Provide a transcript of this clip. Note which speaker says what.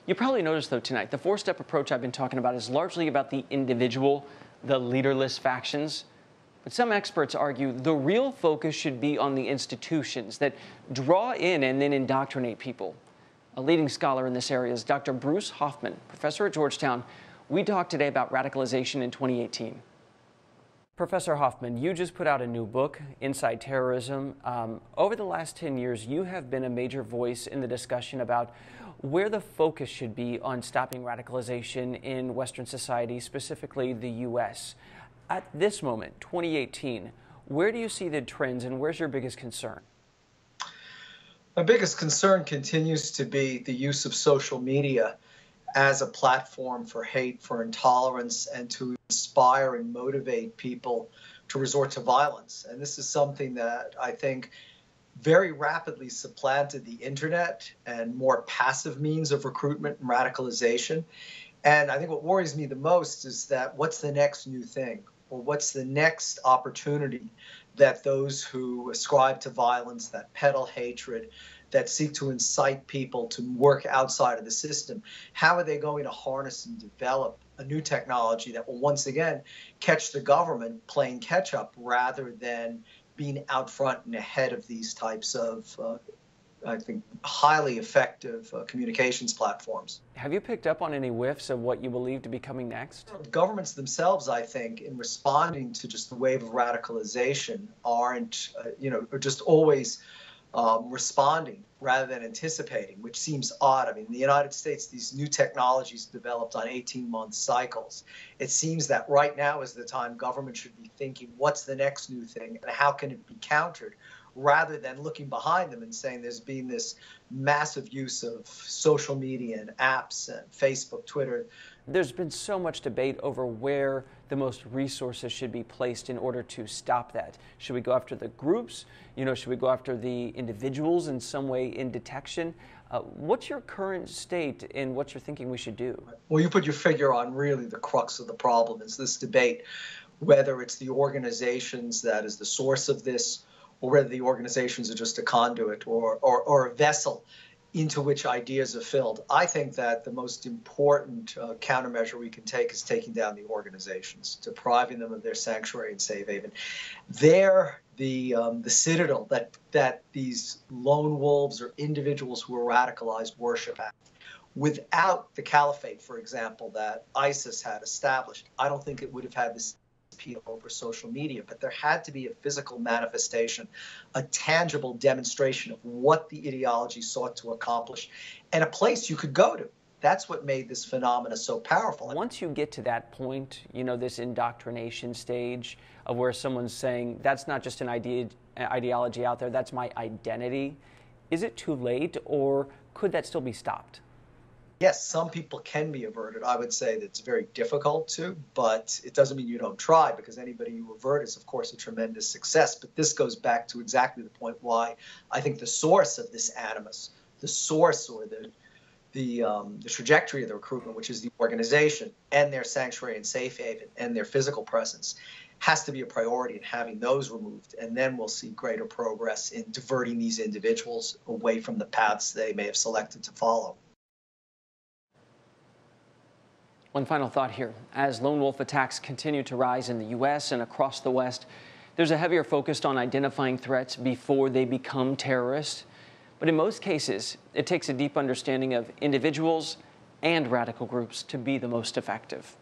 Speaker 1: You probably noticed, though, tonight, the four-step approach I've been talking about is largely about the individual, the leaderless factions. But some experts argue the real focus should be on the institutions that draw in and then indoctrinate people. A leading scholar in this area is Dr. Bruce Hoffman, professor at Georgetown. We talked today about radicalization in 2018. Professor Hoffman, you just put out a new book, Inside Terrorism. Over the last 10 years, you have been a major voice in the discussion about where the focus should be on stopping radicalization in Western society, specifically the U.S. At this moment, 2018, where do you see the trends and where's your biggest concern?
Speaker 2: My biggest concern continues to be the use of social media as a platform for hate, for intolerance, and to inspire and motivate people to resort to violence. And this is something that I think very rapidly supplanted the internet and more passive means of recruitment and radicalization. And I think what worries me the most is that what's the next new thing? Or what's the next opportunity that those who ascribe to violence, that peddle hatred, that seek to incite people to work outside of the system, how are they going to harness and develop a new technology that will once again catch the government playing catch up rather than being out front and ahead of these types of I think, highly effective communications platforms.
Speaker 1: Have you picked up on any whiffs of what you believe to be coming next?
Speaker 2: Governments themselves, I think, in responding to just the wave of radicalization aren't, are just always responding rather than anticipating, which seems odd. I mean, in the United States, these new technologies developed on 18-month cycles. It seems that right now is the time government should be thinking, what's the next new thing and how can it be countered, rather than looking behind them and saying there's been this massive use of social media and apps and Facebook, Twitter.
Speaker 1: There's been so much debate over where the most resources should be placed in order to stop that. Should we go after the groups? Should we go after the individuals in some way in detection? What's your current state and what you're thinking we should do?
Speaker 2: Well, you put your finger on really the crux of the problem is this debate, whether it's the organizations that is the source of this, or whether the organizations are just a conduit or a vessel into which ideas are filled. I think that the most important countermeasure we can take is taking down the organizations, depriving them of their sanctuary and safe haven. They're the citadel that these lone wolves or individuals who are radicalized worship at. Without the caliphate, for example, that ISIS had established, I don't think it would have had this appeal over social media, but there had to be a physical manifestation, a tangible demonstration of what the ideology sought to accomplish, and a place you could go to. That's what made this phenomena so powerful.
Speaker 1: Once you get to that point, this indoctrination stage of where someone's saying, that's not just an ideology out there, that's my identity, is it too late or could that still be stopped?
Speaker 2: Yes, some people can be averted. I would say that it's very difficult to, but it doesn't mean you don't try, because anybody you avert is, of course, a tremendous success. But this goes back to exactly the point why I think the source of this animus, the source or the trajectory of the recruitment, which is the organization and their sanctuary and safe haven and their physical presence, has to be a priority in having those removed. And then we'll see greater progress in diverting these individuals away from the paths they may have selected to follow.
Speaker 1: One final thought here. As lone wolf attacks continue to rise in the U.S. and across the West, there's a heavier focus on identifying threats before they become terrorists. But in most cases, it takes a deep understanding of individuals and radical groups to be the most effective.